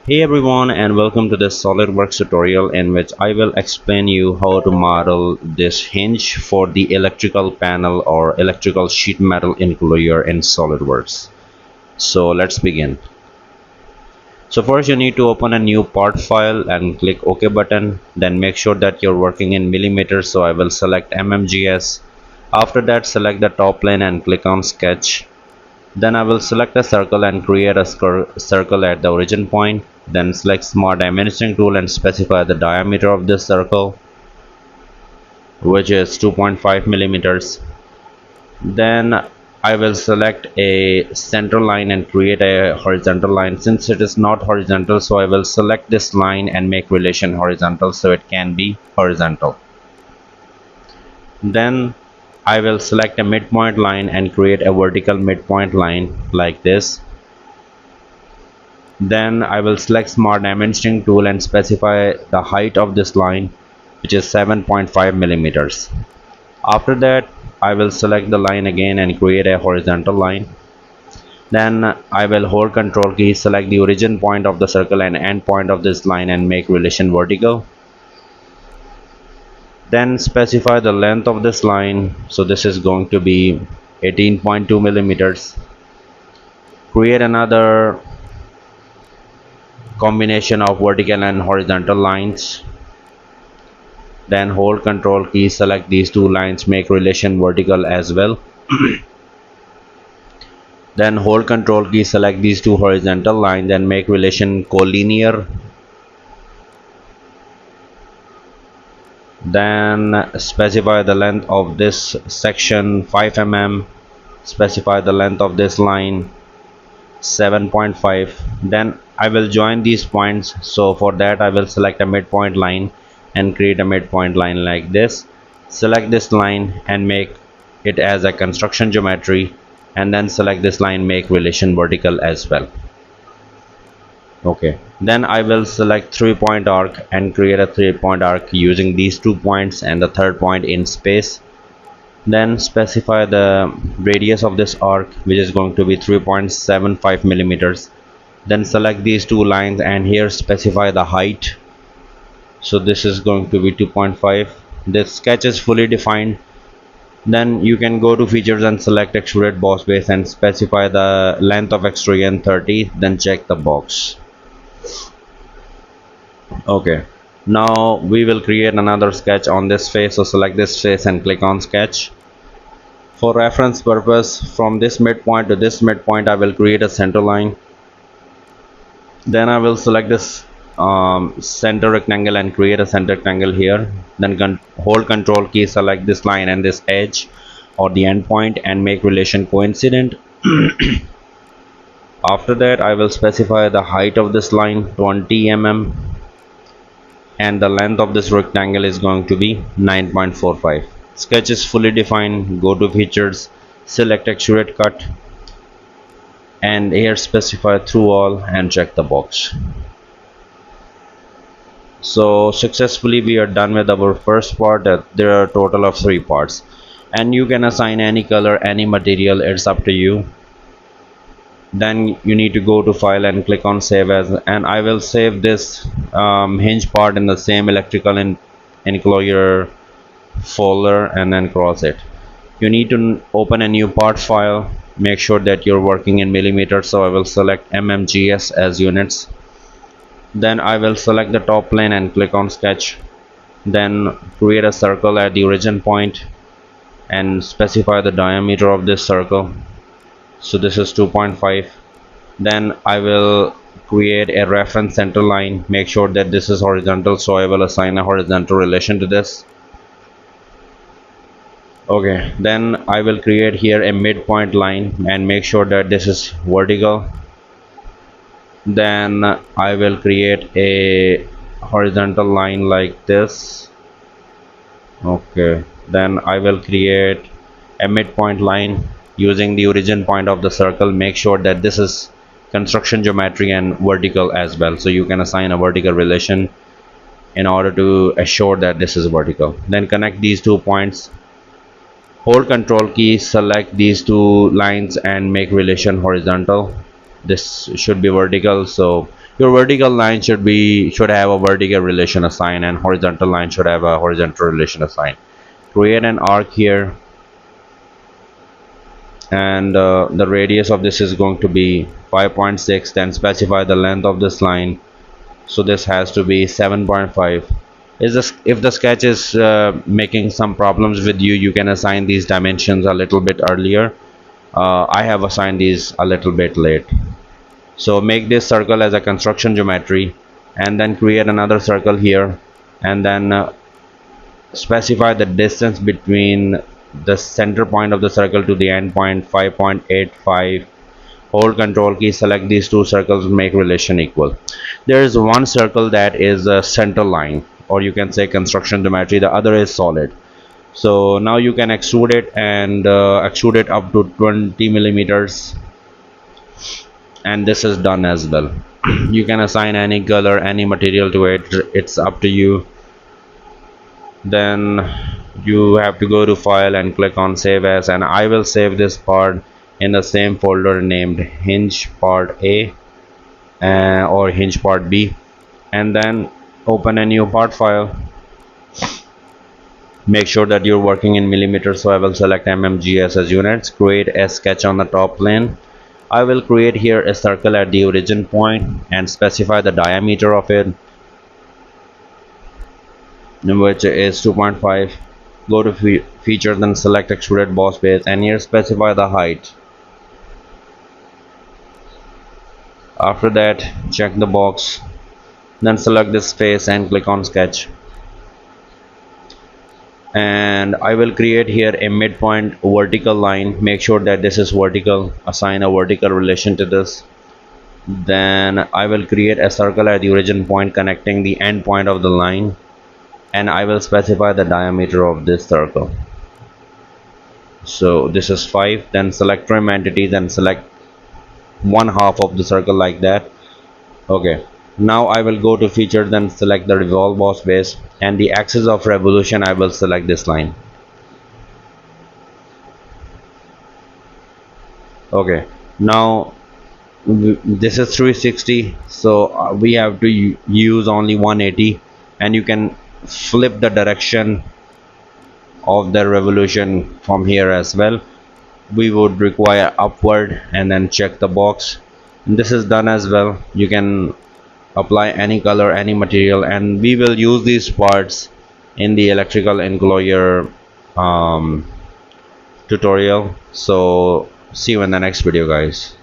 Hey everyone, and welcome to this Solidworks tutorial in which I will explain you how to model this hinge for the electrical panel or electrical sheet metal enclosure in Solidworks. So let's begin. So first you need to open a new part file and click OK button. Then make sure that you're working in millimeters, so I will select mmgs. After that, select the top plane and click on sketch. Then I will select a circle and create a circle at the origin point. Then select Smart Dimensioning tool and specify the diameter of this circle, which is 2.5 millimeters. Then I will select a center line and create a horizontal line. Since it is not horizontal, so I will select this line and make relation horizontal so it can be horizontal. Then I will select a midpoint line and create a vertical midpoint line like this. Then I will select Smart Dimensioning tool and specify the height of this line, which is 7.5 millimeters. After that, I will select the line again and create a horizontal line. Then I will hold Control key, select the origin point of the circle and end point of this line and make relation vertical. Then specify the length of this line, so this is going to be 18.2 millimeters. Create another combination of vertical and horizontal lines. Then hold Control key, select these two lines, make relation vertical as well. Then hold Control key, select these two horizontal lines and make relation collinear. Then specify the length of this section 5 mm. Specify the length of this line 7.5. Then I will join these points, so for that I will select a midpoint line and create a midpoint line like this. Select this line and make it as a construction geometry, and then select this line, make relation vertical as well. Okay, then I will select 3-point arc and create a 3-point arc using these 2 points and the third point in space. Then specify the radius of this arc, which is going to be 3.75 millimeters. Then select these two lines and here specify the height, so this is going to be 2.5. This sketch is fully defined. Then you can go to features and select extrude boss base and specify the length of extrusion 30. Then check the box. Okay, now we will create another sketch on this face, so select this face and click on sketch. For reference purpose, from this midpoint to this midpoint I will create a center line. Then I will select this center rectangle and create a center rectangle here. Then hold Control key, select this line and this edge or the end point and make relation coincident. After that, I will specify the height of this line 20 mm and the length of this rectangle is going to be 9.45. Sketch is fully defined. Go to features, select extrude cut and here specify through all and check the box. So successfully we are done with our first part. There are a total of 3 parts and you can assign any color, any material, it's up to you. Then you need to go to file and click on save as, and I will save this hinge part in the same electrical enclosure folder and then cross it. You need to open a new part file, make sure that you're working in millimeters, so I will select mmgs as units. Then I will select the top plane and click on sketch. Then create a circle at the origin point and specify the diameter of this circle, so this is 2.5. Then I will create a reference center line, make sure that this is horizontal, so I will assign a horizontal relation to this. Okay, then I will create here a midpoint line and make sure that this is vertical. Then I will create a horizontal line like this. Okay, then I will create a midpoint line using the origin point of the circle. Make sure that this is construction geometry and vertical as well, so you can assign a vertical relation in order to assure that this is vertical. Then connect these 2 points, hold Control key, select these 2 lines and make relation horizontal. This should be vertical, so Your vertical line should have a vertical relation assigned, and horizontal line should have a horizontal relation assigned. Create an arc here, and the radius of this is going to be 5.6. Then specify the length of this line, so this has to be 7.5. Is this, if the sketch is making some problems with you, you can assign these dimensions a little bit earlier. I have assigned these a little bit late. So make this circle as a construction geometry, and then create another circle here, and then specify the distance between the center point of the circle to the end point, 5.85. Hold control key, select these two circles, make relation equal. There is one circle that is a center line, or you can say construction geometry, the other is solid. So now you can extrude it, and extrude it up to 20 millimeters, and this is done as well. You can assign any color, any material to it, it's up to you. Then you have to go to file and click on save as, and I will save this part in the same folder named Hinge part A, or Hinge part B, and then open a new part file. Make sure that you're working in millimeters, so I will select mmgs as units. Create a sketch on the top plane. I will create here a circle at the origin point and specify the diameter of it, which is 2.5. Go to feature, then select extruded boss base, and here specify the height. After that, check the box, then select this face and click on sketch. And I will create here a midpoint vertical line. Make sure that this is vertical, assign a vertical relation to this. Then I will create a circle at the origin point connecting the end point of the line, and I will specify the diameter of this circle. So this is 5. Then select trim entity, then select one half of the circle like that. Okay, now I will go to feature, then select the revolve boss base, and the axis of revolution I will select this line. Okay, now this is 360, so we have to use only 180, and you can flip the direction of the revolution from here as well. We would require upward, and then check the box, and this is done as well. You can apply any color, any material, and we will use these parts in the electrical enclosure tutorial. So see you in the next video, guys.